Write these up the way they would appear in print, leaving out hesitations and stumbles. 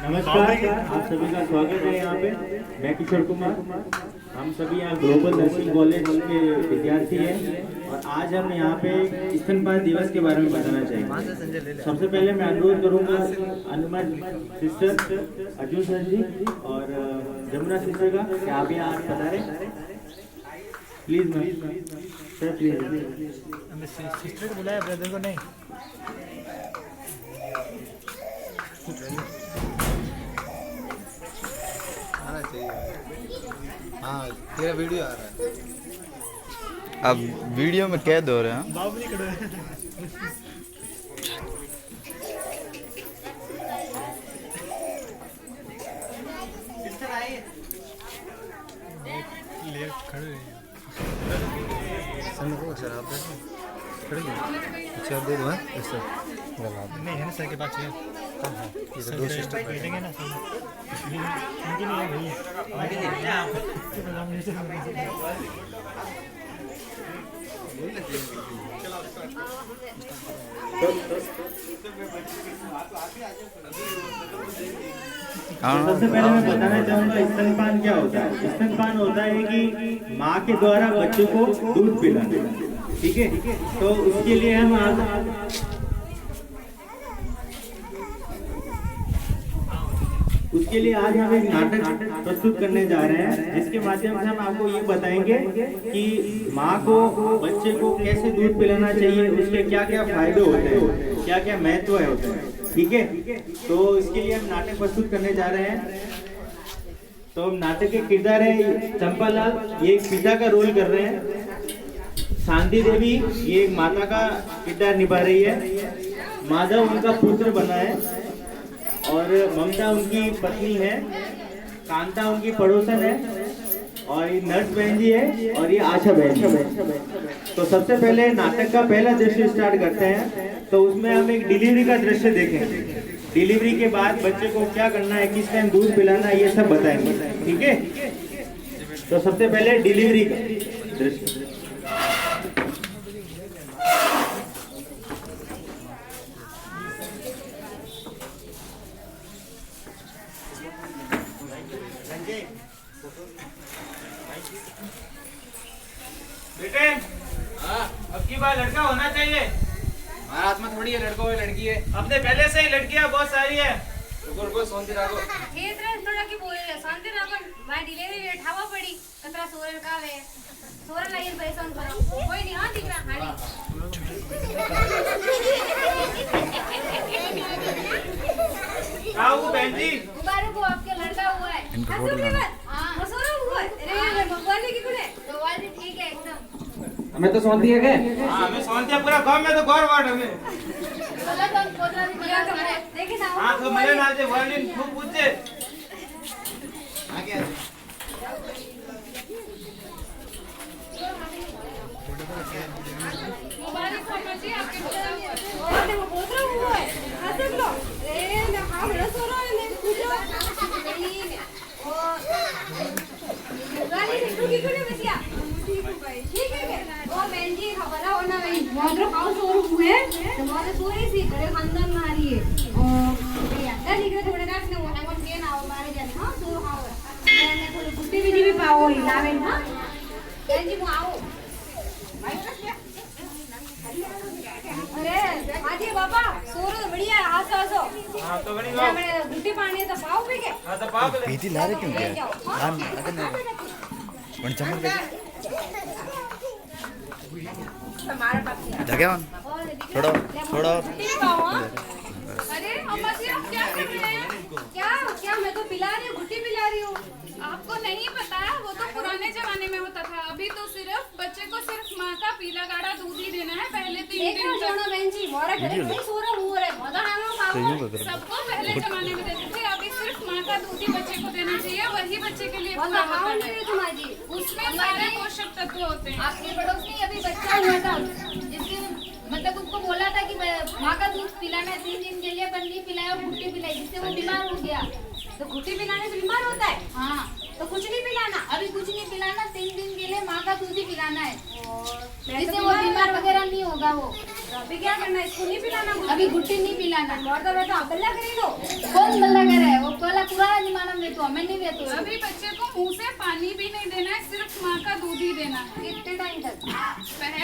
नमस्कार, आप सभी का स्वागत है यहाँ पे। मैं किशोर कुमार, हम सभी यहाँ ग्लोबल नर्सिंग कॉलेज के विद्यार्थी हैं और आज हम यहाँ पे स्तनपान दिवस के बारे में बताना चाहेंगे। सबसे पहले मैं अनुरोध करूँगा अनुमान सिस्टर, अर्जुन सर जी और जमुना सिस्टर का कि आप यहाँ आज बता रहे please ma'am sir please. Sister को बुलाया, ब्रदर को नहीं। आना चाहिए। हाँ, तेरा वीडियो आ रहा है। अब वीडियो में कैद हो रहे हैं। बाबू जी खड़े हैं। सिस्टर आइए। ले खड़े हैं। सर आप खड़े हैं। अच्छा दे दो ऐसा। नहीं है ना सर के पास चाहिए। ये तो दो सिस्टर बैठेंगे ना सर। उनके लिए वही है। सबसे पहले मैं बताना चाहूँगा स्तनपान क्या होता है। स्तनपान होता है कि माँ के द्वारा बच्चों को दूध पिलाना, ठीक है। तो उसके लिए हम आज हम एक नाटक प्रस्तुत करने जा रहे हैं, जिसके माध्यम से हम आपको ये बताएंगे कि माँ को बच्चे को कैसे दूध पिलाना चाहिए, उसके क्या क्या फायदे होते हैं, क्या क्या महत्व है होते हैं, ठीक है। तो इसके लिए हम नाटक प्रस्तुत करने जा रहे हैं। तो नाटक के किरदार है चंपालाल, ये एक पिता का रोल कर रहे हैं। शांति देवी ये एक माता का किरदार निभा रही है। माधव उनका पुत्र बना है और ममता उनकी पत्नी है। कांता उनकी पड़ोसन है और ये नर्स बहन जी है और ये आशा बहन। तो सबसे पहले नाटक का पहला दृश्य स्टार्ट करते हैं। तो उसमें हम एक डिलीवरी का दृश्य देखेंगे। डिलीवरी के बाद बच्चे को क्या करना है, किस टाइम दूध पिलाना है, ये सब बताएंगे, ठीक है। तो सबसे पहले डिलीवरी का दृश्य। बेटे, अब की बार लड़का होना चाहिए। हमारा हाथ में थोड़ी है, लड़का हो लड़की है। अपने पहले से ही लड़कियां बहुत सारी है। रुको सोनती रागो थोड़ा की बोल शांति रागो माय डिलीवरी ठावा पड़ी कतरा सोरल का वे सोरल लाइन पैसा उन करो कोई नहीं। हां दिखरा हाड़ी आओ बहन जी, मुबारक हो, आपके लड़का हुआ है। हां सोरल हुआ है। अरे भगवान की गुणे तो वाली ठीक है एकदम। हमें तो सोनती है क्या? हां हमें सोनती पूरा गांव में तो गौर वार्ड हमें बोला तो पोतरा भी क्या कर रहे देखिए ना। हां तो मेरे नाम से वर्णन खूब पूछे आगे मुबारक हो जी, आपके पोतरा हुआ है। हसन लो ए ना हां बड़ा सोरल ने पूछो नहीं ओ गाली ने टूकी कोने बसिया ठीक है भाई, ठीक है ओ बहन जी खबर होना भाई मोद्रो हाउस और हुए तो मोद्रो सोई सी करे खानदान मारी है ओ या निकले थोड़े रात ने वो हैंगन के ना मारे जाने। हां सो हां मैंने थोड़ी गुट्टी भी पाओ हिलावे। हां बहन जी वो आओ अरे आजी बाबा सोरो बढ़िया आसो आसो। हां तो बड़ी बात मैं गुट्टी पानी तो पाओ भी के। हां तो पाप ले भीती ला रहे क्यों क्या? हम अगर नहीं वन चमक के हमारा पास जगह वन थोड़ा थोड़ा अरे अम्मा जी आप क्या कर रहे हैं? क्या क्या मैं तो पिला रही हूँ, गुट्टी पिला रही हूँ। आपको नहीं पता है, वो तो पुराने जमाने में होता था। अभी तो सिर्फ बच्चे को सिर्फ माँ का पीला गाढ़ा दूध ही देना है। पहले 3 दिन तक जोनो बहन जी मोरा घर में सोरा हुआ है मजा आना पाओ सबको पहले जमाने में देते थे। अभी सिर्फ माँ का दूध ही बच्चे को देना चाहिए, वही बच्चे के लिए पूरा होता है। नहीं तुम्हारी उसमें सारे पोषक तत्व होते हैं। आपके पड़ोस में अभी बच्चा हुआ था जिसके मतलब उसको बोला था कि माँ का दूध पिलाना 3 दिन के लिए, पर नहीं पिलाया, गुट्टी पिलाई जिससे वो बीमार हो गया। तो गुट्टी पिलाने से बीमार होता है? हाँ तो कुछ नहीं पिलाना, अभी कुछ नहीं पिलाना, 3 दिन के लिए माँ का दूध ही पिलाना है जिससे वो बीमार वगैरह नहीं होगा। वो तो अभी क्या करना है, इसको नहीं पिलाना, अभी गुट्टी नहीं पिलाना। और तो बैठो आप बल्ला करी दो। कौन बल्ला करे? वो गया तो अभी बच्चे को मुंह से पानी भी नहीं देना है, सिर्फ माँ का दूध ही देना है। कितने टाइम तक?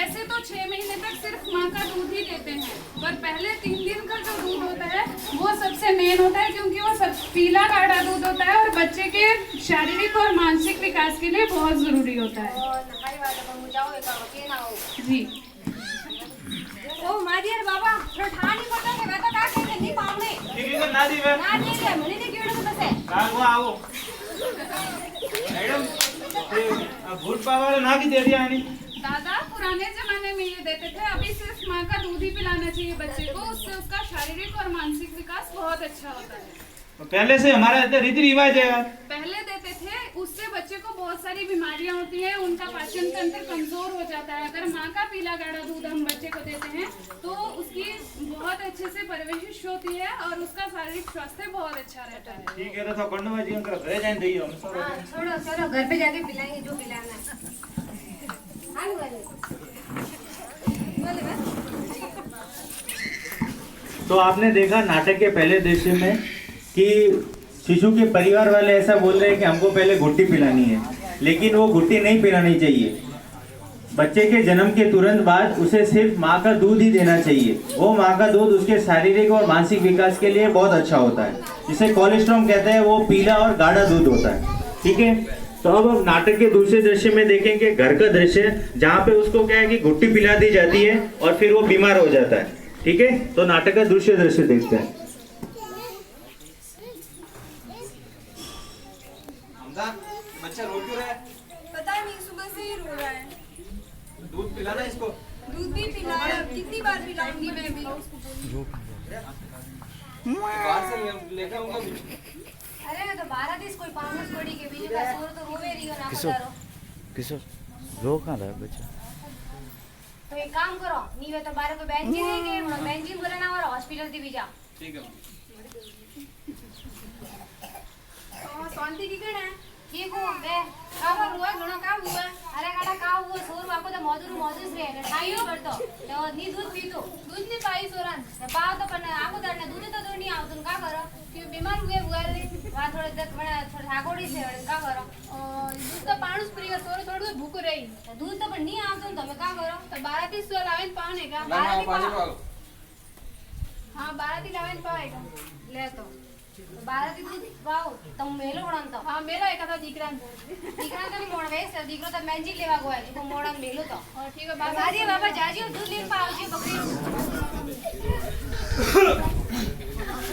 ऐसे तो 6 महीने तक सिर्फ माँ का दूध ही देते हैं, पर पहले 3 दिन का जो दूध होता है वो सबसे मेन होता है, क्योंकि वो सब पीला गाढ़ा दूध होता है और बच्चे के शारीरिक और मानसिक विकास के लिए बहुत जरूरी होता है। जी ओ मादियर बाबा थोड़ा ठानी पड़ता है, मैं तो का के नहीं पावने ठीक है ना दी वे ना नहीं है मनी ने कीड़े को बसे कागो आओ मैडम भूत पावर ना की दे दिया नहीं। दादा पुराने जमाने में ये देते थे, अभी सिर्फ माँ का दूध ही पिलाना चाहिए बच्चे को, उससे उसका शारीरिक और मानसिक विकास बहुत अच्छा होता है। पहले से हमारा रीति रिवाज है यार। पहले देते थे, उससे बच्चे को बहुत सारी बीमारियां होती है, उनका पाचन तंत्र कमजोर हो जाता है। अगर माँ का पीला गाढ़ा दूध हम बच्चे को देते हैं तो उसकी बहुत अच्छे से परवरिश होती है और उसका शारीरिक स्वास्थ्य बहुत अच्छा रहता है। ठीक है तो कंडवा जी अंकल घर जाने दइयो हम सब। हां छोड़ो चलो घर पे जाके पिलाएंगे जो पिलाना है। हां वाले तो आपने देखा नाटक के पहले दृश्य में कि शिशु के परिवार वाले ऐसा बोल रहे हैं कि हमको पहले घुट्टी पिलानी है, लेकिन वो घुट्टी नहीं पिलानी चाहिए। बच्चे के जन्म के तुरंत बाद उसे सिर्फ माँ का दूध ही देना चाहिए। वो माँ का दूध उसके शारीरिक और मानसिक विकास के लिए बहुत अच्छा होता है, जिसे कोलेस्ट्रॉल कहते हैं। वो पीला और गाढ़ा दूध होता है। ठीक है, तो अब नाटक के दूसरे दृश्य में देखेंगे घर का दृश्य, जहाँ पे उसको क्या है कि घुट्टी पिला दी जाती है और फिर वो बीमार हो जाता है। ठीक है, तो नाटक का दूसरे दृश्य देखते हैं। बच्चा रो क्यों रहा है? पता नहीं, सुबह से ही रो रहा है। दूध पिलाना इसको। दूध भी पिलाया, कितनी बार पिलाऊंगी मैं भी। बाहर से लेकर आऊंगा। अरे मैं तो 12 दिन कोई पाउंड पड़ी के बीच का सोर तो रोवे रही हो ना करो। किशोर रो कहाँ रहा है बच्चा? तो एक काम करो, नीवे तो 12 को बेंची देंगे, मैं बेंची बोले ना और हॉस्पिटल दी भी जा। ठीक है। शांति की कण है? ठीक हो बे कावा हुआ घणो का हुआ? अरे काटा का हुआ सोर बाको तो मौजूद रे खाइयो करतो तो नी दूध पीतो दूध नहीं पाई सोरन पाव तो पण आको दरने दूध तो दो नहीं आवतन का करो कि बीमार हुए रे वा थोड़े तक बड़ा थोड़ा थाकोड़ी से का करो दूध तो पाणुस प्रिय सोर थोड़ो भूख रही दूध तो पण नहीं आवतन तो मैं का करो तो 12 30 सो लावेन पाने का 12 पाव। हां 12 ती लावेन पाएगा ले तो 12 ती दूध पाओ तुम मेलो बनतो। हां मेलो एका दीकरा तो मोड़ वेस दीकरो तो मैंजी लेवा गयो है तो मोड़ा मेलो तो ठीक है बाबा आजी बाबा जाजी दूध ले पाओ जी बकरी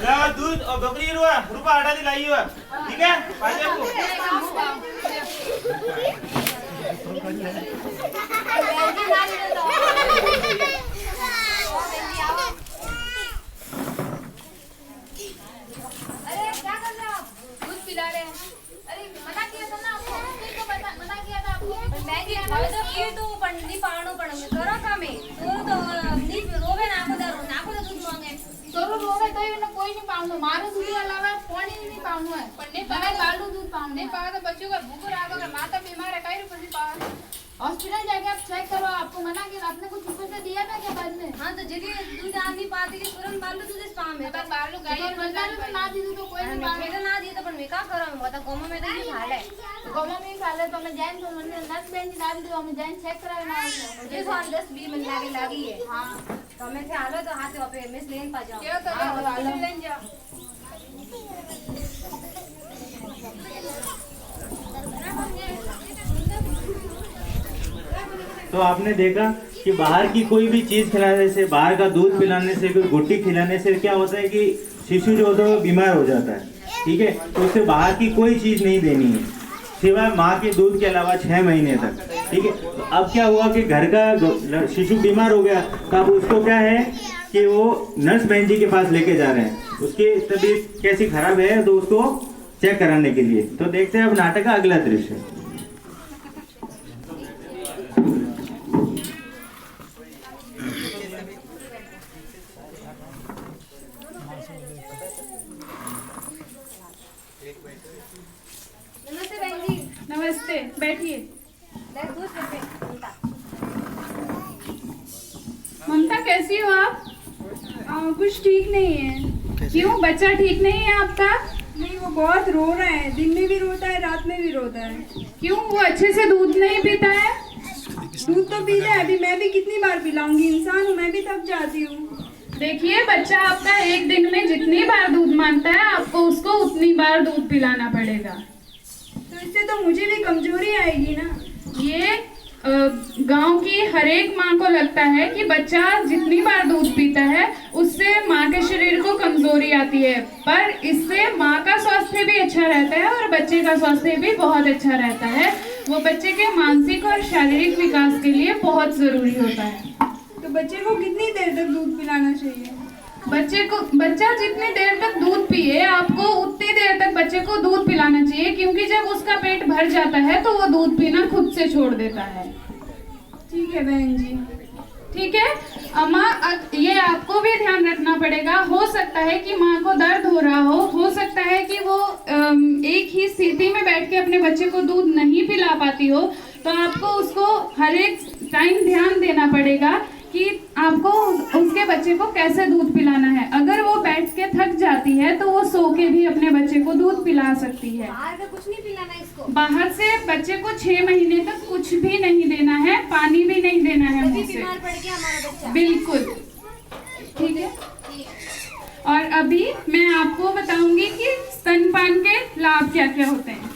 ला दूध और बकरी रुपा आटा दिलाई हुआ। ठीक है पाजे को मैंजी ना ले तो मैंजी आओ। अरे क्या कर रहे हो आप? दूध पिला रहे हैं। अरे मना किया था ना आपको, किसको मना किया था आपको? मैं जी હવે તો કીધું પણ ની પાણો પણ કરો કામે તો ની રોવે નાખો તો दूध માંગે तोरो रोवे तो इने कोई नहीं पाऊंगा, मारो दूध अलावा पानी नहीं पाऊंगा है। पण ने पावे बालू दूध पाऊंगा नहीं पावे तो बच्चों का भूख रागो का माता बीमार है काई रुपए पावे हॉस्पिटल जाके आप चेक करो। आपको मना किया, आपने कुछ ऊपर से दिया था क्या बाद में? हां तो जदी दूध आदमी पाते के तुरंत बालू दूध से पावे तो बालू गाय बंदा तो ना दी तो कोई नहीं पावे तो ना दी तो पण मैं का करो मैं तो गोमा में तो नहीं खाले गोमा में खाले तो मैं जान तो मैंने नस बेंच डाल दियो, मैं जान चेक करावे ना ये तो 10-20 मिनट लागी है। हां तो मैं से आलो तो हाथ पे मिस लेन पा जाओ क्या करो लेन जाओ। तो आपने देखा कि बाहर की कोई भी चीज खिलाने से, बाहर का दूध पिलाने से, कोई गुट्टी खिलाने से क्या होता है कि शिशु जो होता है वो बीमार हो जाता है। ठीक है, तो उसे बाहर की कोई चीज नहीं देनी है सिवाय माँ के दूध के अलावा 6 महीने तक। ठीक है, तो अब क्या हुआ कि घर का शिशु बीमार हो गया, तो अब उसको क्या है कि वो नर्स बहन जी के पास लेके जा रहे हैं। उसकी तबीयत कैसी खराब है तो उसको चेक कराने के लिए। तो देखते हैं अब नाटक का अगला दृश्य। नमस्ते बहन जी। नमस्ते, बैठिए। ले दूध पे ममता। ममता कैसी हो आप? कुछ ठीक नहीं है। क्यों, बच्चा ठीक नहीं है आपका? नहीं, वो बहुत रो रहा है, दिन में भी रोता है, रात में भी रोता है। क्यों, वो अच्छे से दूध नहीं पीता है? दूध तो पीता है, अभी मैं भी कितनी बार पिलाऊंगी, इंसान हूँ, मैं भी थक जाती हूँ। देखिए, बच्चा आपका एक दिन में जितनी बार दूध मांगता है, आपको उसको उतनी बार दूध पिलाना पड़ेगा। तो इससे तो मुझे भी कमजोरी आएगी ना। ये गांव की हर एक माँ को लगता है कि बच्चा जितनी बार दूध पीता है उससे माँ के शरीर को कमजोरी आती है, पर इससे माँ का स्वास्थ्य भी अच्छा रहता है और बच्चे का स्वास्थ्य भी बहुत अच्छा रहता है। वो बच्चे के मानसिक और शारीरिक विकास के लिए बहुत जरूरी होता है। तो बच्चे को कितनी देर तक दूध पिलाना चाहिए? बच्चा जितनी देर तक दूध पिए, आपको उतनी देर तक बच्चे को दूध पिलाना चाहिए, क्योंकि जब उसका पेट भर जाता है तो वो दूध पीना खुद से छोड़ देता है। ठीक है बहन जी। ठीक है अम्मा, ये आपको भी ध्यान रखना पड़ेगा। हो सकता है कि माँ को दर्द हो रहा हो सकता है कि वो एक ही स्थिति में बैठ के अपने बच्चे को दूध नहीं पिला पाती हो, तो आपको उसको हर एक टाइम ध्यान देना पड़ेगा कि आपको उसके बच्चे को कैसे दूध पिलाना है। अगर वो बैठ के थक जाती है तो वो सो के भी अपने बच्चे को दूध पिला सकती है। बाहर का कुछ नहीं पिलाना इसको। बाहर से बच्चे को 6 महीने तक कुछ भी नहीं देना है, पानी भी नहीं देना है मुंह से। बीमार पड़ गया हमारा बच्चा। बिल्कुल ठीक है। और अभी मैं आपको बताऊंगी कि स्तनपान के लाभ क्या क्या होते हैं।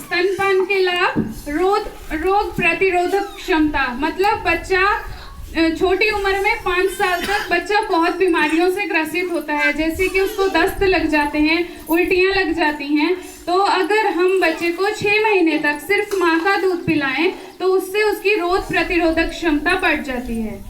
स्तनपान के लाभ, रोग प्रतिरोधक क्षमता, मतलब बच्चा छोटी उम्र में 5 साल तक बच्चा बहुत बीमारियों से ग्रसित होता है, जैसे कि उसको दस्त लग जाते हैं, उल्टियां लग जाती हैं। तो अगर हम बच्चे को 6 महीने तक सिर्फ माँ का दूध पिलाएं तो उससे उसकी रोग प्रतिरोधक क्षमता बढ़ जाती है।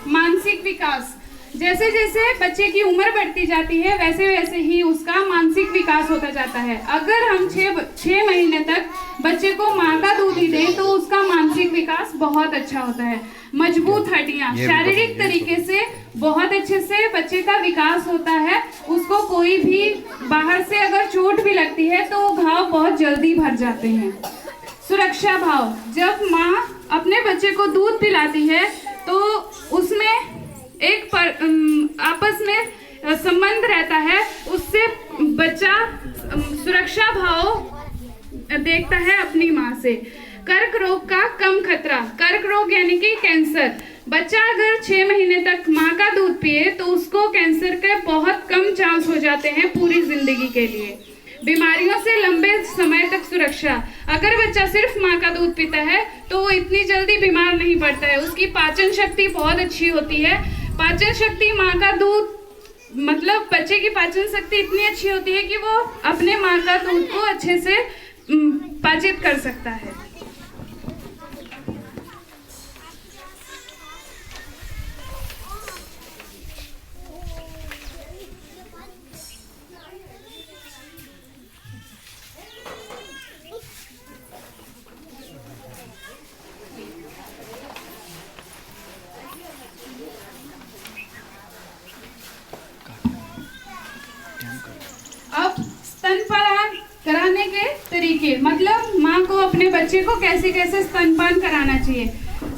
मानसिक विकास, जैसे जैसे बच्चे की उम्र बढ़ती जाती है वैसे वैसे ही उसका मानसिक विकास होता जाता है। अगर हम 6 महीने तक बच्चे को माँ का दूध ही दें तो उसका मानसिक विकास बहुत अच्छा होता है। मजबूत हड्डियाँ, शारीरिक तरीके से बहुत अच्छे से बच्चे का विकास होता है। उसको कोई भी बाहर से अगर चोट भी लगती है तो वो घाव बहुत जल्दी भर जाते हैं। सुरक्षा भाव, जब माँ अपने बच्चे को दूध पिलाती है तो उसमें एक आपस में संबंध रहता है, उससे बच्चा सुरक्षा भाव देखता है अपनी माँ से। कर्क रोग का कम खतरा, कर्क रोग यानी कि कैंसर, बच्चा अगर 6 महीने तक माँ का दूध पिए तो उसको कैंसर के बहुत कम चांस हो जाते हैं पूरी जिंदगी के लिए। बीमारियों से लंबे समय तक सुरक्षा, अगर बच्चा सिर्फ माँ का दूध पीता है तो वो इतनी जल्दी बीमार नहीं पड़ता है, उसकी पाचन शक्ति बहुत अच्छी होती है। पाचन शक्ति माँ का दूध, मतलब बच्चे की पाचन शक्ति इतनी अच्छी होती है कि वो अपने माँ का दूध को अच्छे से पाचित कर सकता है। अब स्तनपान कराने के तरीके, मतलब माँ को अपने बच्चे को कैसे कैसे स्तनपान कराना चाहिए।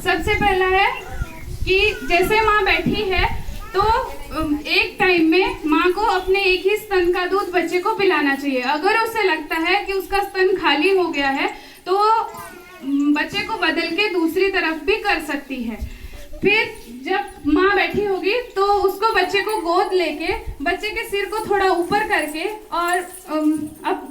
सबसे पहला है कि जैसे माँ बैठी है तो एक टाइम में माँ को अपने एक ही स्तन का दूध बच्चे को पिलाना चाहिए। अगर उसे लगता है कि उसका स्तन खाली हो गया है तो बच्चे को बदल के दूसरी तरफ भी कर सकती है। फिर जब माँ बैठी होगी तो उसको बच्चे को गोद लेके बच्चे के सिर को थोड़ा ऊपर करके और अब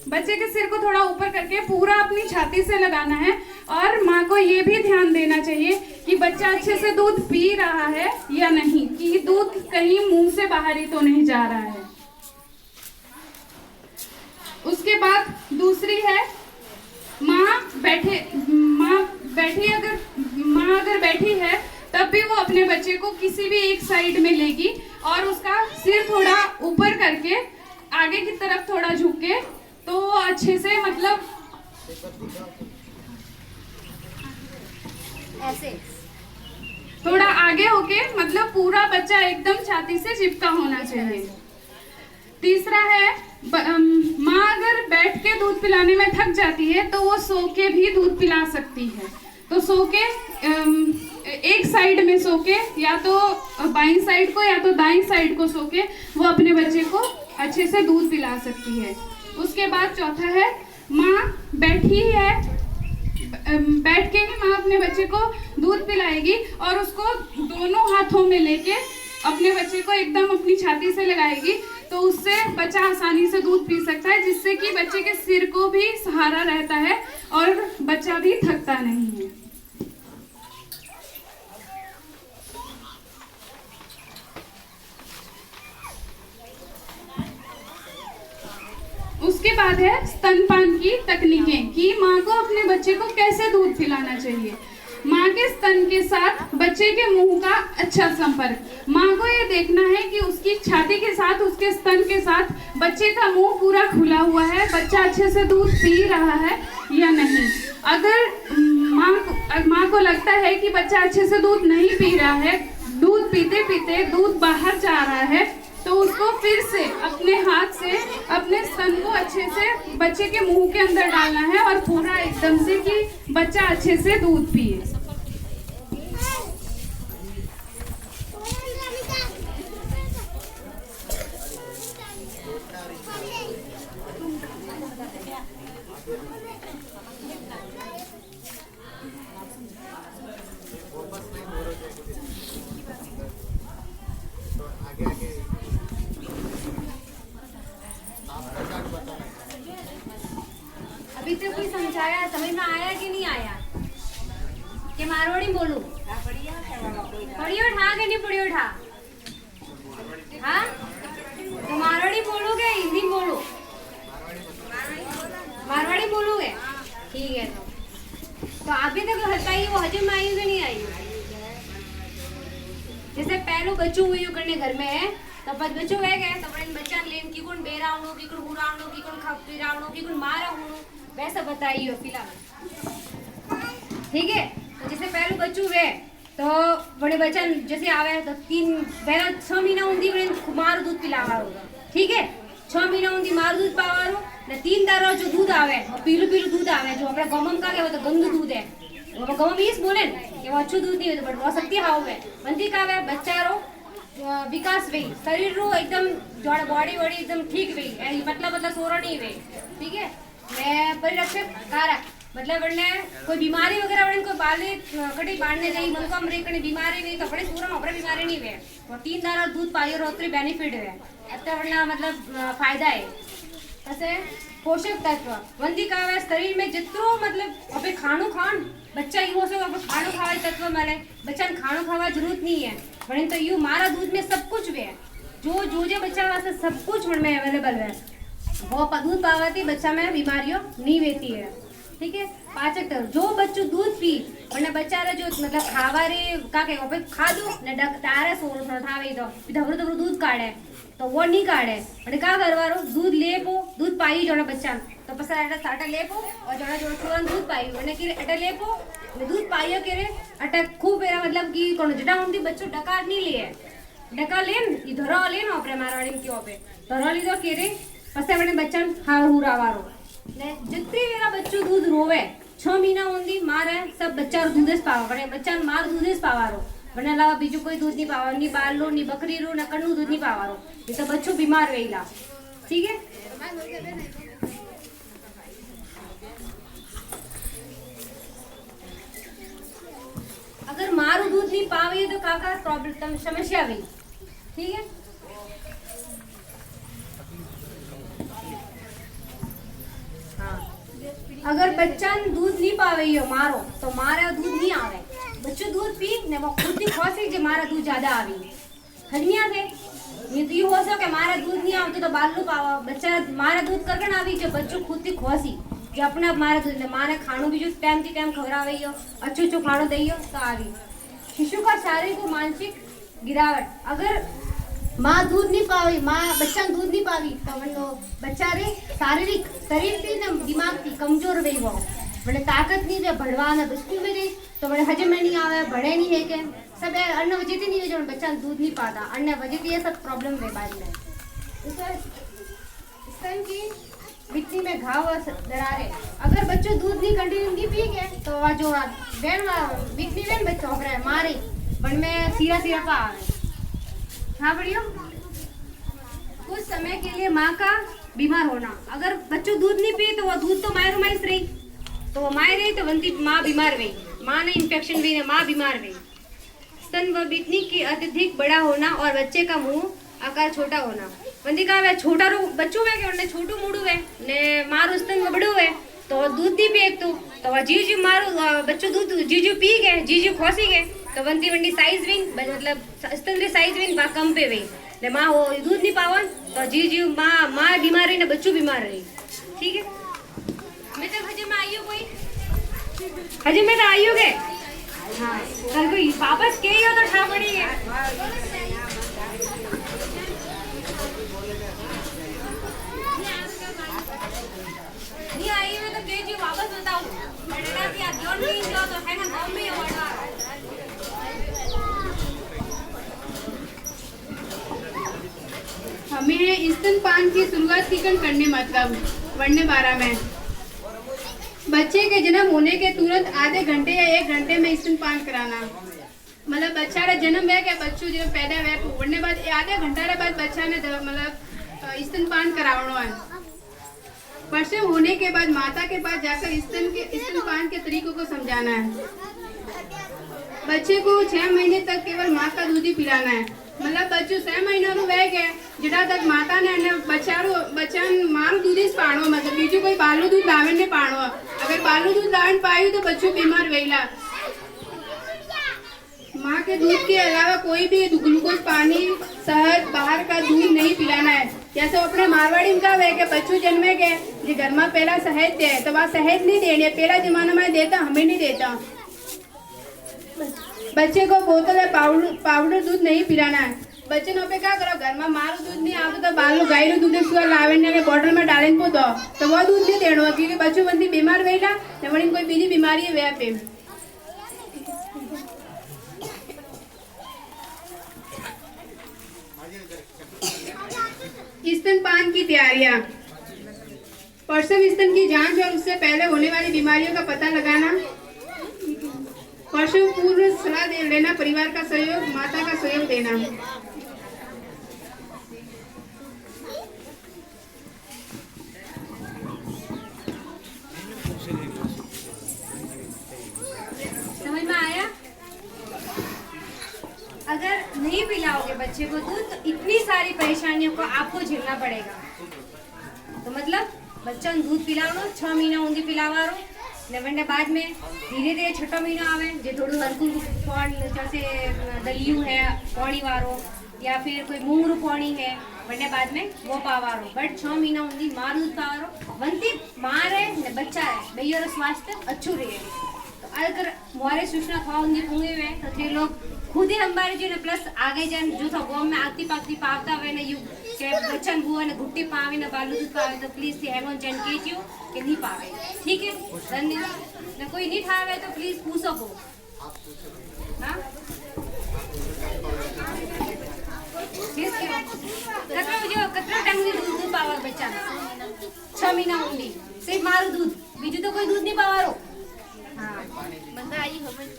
बच्चे के सिर को थोड़ा ऊपर करके पूरा अपनी छाती से लगाना है। और माँ को ये भी ध्यान देना चाहिए कि बच्चा अच्छे से दूध पी रहा है या नहीं, कि दूध कहीं मुंह से बाहर ही तो नहीं जा रहा है। उसके बाद दूसरी है माँ अगर बैठी है तब भी वो अपने बच्चे को किसी भी एक साइड में लेगी और उसका सिर थोड़ा ऊपर करके आगे की तरफ थोड़ा झुक के, तो वो अच्छे से, मतलब ऐसे थोड़ा आगे होके, मतलब पूरा बच्चा एकदम छाती से चिपका होना चाहिए। तीसरा है माँ अगर बैठ के दूध पिलाने में थक जाती है तो वो सो के भी दूध पिला सकती है। तो सो के साइड में सो के, या तो बाईं साइड को या तो दाईं साइड को सो के वो अपने बच्चे को अच्छे से दूध पिला सकती है। उसके बाद चौथा है, माँ बैठी है, बैठ के ही माँ अपने बच्चे को दूध पिलाएगी और उसको दोनों हाथों में लेके अपने बच्चे को एकदम अपनी छाती से लगाएगी, तो उससे बच्चा आसानी से दूध पी सकता है, जिससे कि बच्चे के सिर को भी सहारा रहता है और बच्चा भी थकता नहीं है। उसके बाद है स्तनपान की तकनीकें, कि माँ को अपने बच्चे को कैसे दूध पिलाना चाहिए। माँ के स्तन के साथ बच्चे के मुंह का अच्छा संपर्क। माँ को ये देखना है कि उसकी छाती के साथ, उसके स्तन के साथ बच्चे का मुंह पूरा खुला हुआ है, बच्चा अच्छे से दूध पी रहा है या नहीं। अगर माँ को लगता है कि बच्चा अच्छे से दूध नहीं पी रहा है, दूध पीते पीते दूध बाहर जा रहा है, तो उसको फिर से अपने हाथ से अपने स्तन को अच्छे से बच्चे के मुंह के अंदर डालना है और पूरा एकदम से कि बच्चा अच्छे से दूध पिए। अभी तक कोई समझाया, समझ में आया कि नहीं आया? कि मारवाड़ी बोलूं? पढ़ी उठा के नहीं पढ़ी उठा? हाँ, तो मारवाड़ी बोलोगे हिंदी बोलो? मारवाड़ी बोलोगे? ठीक है। तो अभी तक हल्काई वो हजम आई कि नहीं आई? जैसे पहले बच्चों हुई करने घर में है, तो बच्चों गए तो बड़े बच्चा लेन की कौन बेरावणो की कौन हुरावणो की कौन खपीरावणो की कौन मारावणो, वैसा बताइए फिलहाल। ठीक है। तो जैसे पहले बच्चों हुए तो बड़े बच्चा जैसे आवे तो 6 महीना होंगी मारू दूध पिलावा होगा। ठीक है। 6 महीना होंगी मारू दूध पावारो ने 3 दारा जो दूध आवे और पीलू पीलू दूध आवे, जो अपने गमम का वो तो गंदू दूध है, वो गमम इस बोले कि वो अच्छो दूध नहीं है, बट वो शक्ति हाव है मंदी का वे बच्चा रो विकास वे शरीर रो एकदम जोड़ बॉडी वॉडी एकदम ठीक वे, मतलब सोरा नहीं वे। ठीक है। मैं परिरक्षक कारक मतलब बड़ने कोई बीमारी वगैरह बड़ने कोई बाले कटी बांधने जाई मन को हमरे कने बीमारी नहीं तो बड़े पूरा अपने बीमारी नहीं वे, और 3 दारा दूध पाइयो रोत्री बेनिफिट है अच्छा बड़ना मतलब फायदा है। ऐसे पोषक तत्व वंदी का वे शरीर में जितनो मतलब अबे खानो खान बच्चा यो से खानो खावा तत्व मिले, बच्चा ने खानो खावा जरूरत नहीं है, बड़े तो यू मारा दूध में सब कुछ वे, जो बच्चा वास्ते सब कुछ में अवेलेबल है, वो दूध पावाती बच्चा में बीमारियों नहीं रहती है। ठीक है। पाचक तत्व जो बच्चों दूध पी और बच्चा रे जो मतलब खावा रे का के ओपे खा दो ने तारे सोरो थावे तो धबरो धबरो दूध काढ़े तो वो नहीं काढ़े और का करवारो दूध लेपो दूध पाई जोड़ा बच्चा तो पसा एटा साटा लेपो और जोड़ा जोड़ा तुरंत दूध पाई और के एटा लेपो ने दूध पाइयो के रे अटा खूब एरा मतलब कि कोन जटा होंदी बच्चों डकार नहीं लिए डका लेन ई धरो लेन ओपरे मारवाड़ी के ओपे धरो ली तो के रे पसे बने बच्चा हार हुरावारो ने जितनी मेरा बच्चों दूध रोवे 6 महीना होंदी मारे सब बच्चा दूध से पावा बने बच्चा मार दूध से पावारो बने अलावा बीजू कोई दूध नहीं पावा, नी बाल लो नी बकरी रो ना कन्नू दूध नहीं पावारो, ये तो बच्चों बीमार वेला। ठीक है। अगर मारू दूध नहीं पावे तो काका प्रॉब्लम समस्या हुई। ठीक है। अगर बच्चा दूध नहीं पावे यो मारो तो मारा दूध नहीं आवे, बच्चों दूध पी ने वो खुद ही खोसी जे मारा दूध ज्यादा आवी हजमिया थे ये तो हो सके के मारा दूध नहीं आवतो तो बालू पावा बच्चा मारा दूध करके ना आवी जो बच्चों खुद ही खोसी जो अपने आप मारा दूध ने माने खाणो भी जो टाइम की टाइम खवरावे यो अच्छो खाणो दइयो तो आवी। शिशु का शारीरिक और मानसिक गिरावट अगर माँ दूध नहीं पावी माँ बच्चा दूध नहीं पावी तो वो बच्चा रे शारीरिक शरीर थी ना दिमाग थी कमजोर रही वो बड़े ताकत नहीं वे बढ़वा ना स्कूल में गई तो बड़े हजम में नहीं आवे बढ़े नहीं है के सब अन्न वजह नहीं है जो बच्चा दूध नहीं पाता अन्न वजह ये सब प्रॉब्लम है बाद में। स्तन की मिट्टी में घाव और दरारे अगर बच्चों दूध नहीं कंटिन्यू नहीं पिएंगे तो जो वेन वीकली वेन बच्चों मारे पण मैं सीरा सीरा पा हाँ बढ़िया। कुछ समय के लिए माँ का बीमार होना, अगर बच्चों दूध नहीं पिए तो वो दूध तो मायर माइस रही, तो वो मायर रही तो वंती माँ बीमार हुई, माँ ने इन्फेक्शन हुई, माँ बीमार हुई। स्तन व बिटनी की अत्यधिक बड़ा होना और बच्चे का मुंह आकार छोटा होना। वंती का वे छोटा रू बच्चों में के उन्हें छोटू मुड़ू है ने मारो स्तन में बड़ू है तो दूध नहीं पिए तो वह जीजू मारो बच्चों दूध जीजू पी गए, जीजू खोसी गए तो वंती वंडी साइज विन मतलब स्तन रे साइज विन बा कम पे वे ने माँ वो दूध नहीं पावन तो जीजू माँ बीमार रही ने बच्चों बीमार रही। ठीक है, मैं तो हजे में आई हूँ कोई हजे में तो आई हूँ के हाँ कल कोई वापस के हो तो ठा पड़ी है। नहीं आई हुई तो के जी वापस बताओ बड़ा दिया जोन नहीं जाओ तो है ना गांव में वाड़ा। हमें स्तनपान की शुरुआत किकन करने मतलब वरने 12 में बच्चे के जन्म होने के तुरंत आधे घंटे या 1 घंटे में स्तनपान कराना। मतलब बच्चा रा जन्म है क्या बच्चों जब पैदा हुआ पढ़ने बाद आधे घंटा बाद बच्चा ने मतलब स्तनपान करावना है। प्रसव होने के बाद माता के पास जाकर स्तनपान के तरीकों को समझाना है। बच्चे को 6 महीने तक केवल माँ का दूध ही पिलाना है। मतलब बच्चों 6 महीना रू वह गया जड़ा तक माता ने बच्चा मारू दूध ही पाणो मतलब बीजू कोई बालू दूध लावन ने पाणो। अगर बालू दूध लावन पायु तो बच्चों बीमार वेला। माँ के दूध के अलावा कोई भी ग्लूकोज पानी शहद बाहर का दूध नहीं पिलाना है। जैसे अपने मारवाड़ी में कहा है कि बच्चों जन्मे के जो घर में पहला शहद दे तो वह शहद नहीं देने पहला जमाना में देता हमें नहीं देता। बच्चे को बोतल या पाउडर दूध नहीं पिलाना है। बच्चे नो पे क्या करो घर में मारू दूध नहीं आता तो बालू गाय रू दूध सुआ लावे ने बोतल में डालेन पो दो तो वो दूध नहीं देनो क्योंकि बच्चों बंदी बीमार वेला ने वणी कोई बीजी बीमारी है वे पे। स्तनपान की तैयारियां, प्रसव स्तन की जांच और उससे पहले होने वाली बीमारियों का पता लगाना, प्रसव पूर्व सलाह लेना, परिवार का सहयोग माता का सहयोग देना। समझ में आया? अगर नहीं पिलाओगे बच्चे को दूध तो इतनी सारी परेशानियों को आपको झेलना पड़ेगा। तो मतलब बच्चा दूध पिलाओ 6 महीना ऊँधी पिलावा रो ने बाद में धीरे धीरे 6ठो महीना आवे जो थोड़ू हल्कू जैसे दलियू है पौड़ी वारो या फिर कोई मूंगरू पौड़ी है वरने बाद में वो पावारो बट 6 महीना ऊँधी माँ दूध पावारो वंती माँ रहे ने बच्चा रहे भैया स्वास्थ्य अच्छू रहे। तो अगर मोरे सूचना खा ऊँधी पूंगे हुए तो थे लोग खुद ही हमारे जो ने प्लस आगे जान जो था गाँव में आगती पागती पावता हुए ने यू के बच्चन बुआ ने घुट्टी पावे ने बालू दूध पावे तो प्लीज थी हैंग ऑन जन के यू के नहीं पावे। ठीक है धन्यवाद। न कोई नहीं ठावे तो प्लीज पूछो को हाँ कतरा टाइम दूध पावा बच्चा 6 महीना ऊँधी सिर्फ मारू दूध बीजू तो कोई दूध नहीं पावा रो। हाँ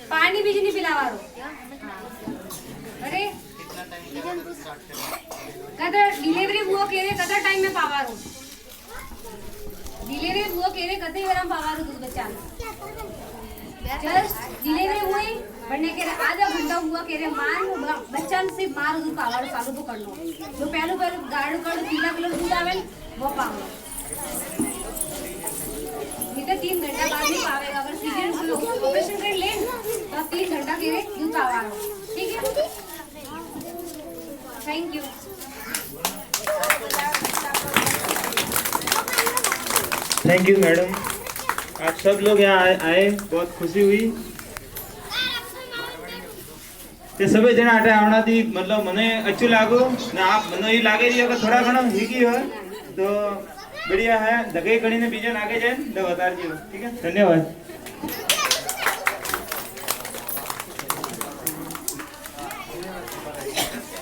पानी बीज नहीं पिलावा रो। अरे कदर डिलीवरी हुआ केरे कदर टाइम में पावा रो डिलीवरी हुआ केरे कते गरम पावा रो दूध बच्चा जस्ट डिलीवरी हुई बनने के आधा घंटा हुआ केरे मार बच्चा से मार दूध पावा रो चालू तो करनो जो पहले गाढ़ गाढ़ पीला कलर दूध आवे वो पावा तो 3 घंटा बाद में पावेगा। अगर सीजन ऑपरेशन कर ले तो 3 घंटा के दूध पावा। ठीक है thank you. Thank you madam, आप सब लोग यहाँ आए बहुत खुशी हुई। ते सभी जना आटे आवना थी मतलब मने अच्छू लागो ना आप मने ये लागे रही अगर थोड़ा घणो हीकी हो तो बढ़िया है। दगाई कड़ी ने बीजन आगे जाए तो बता दियो। ठीक है धन्यवाद।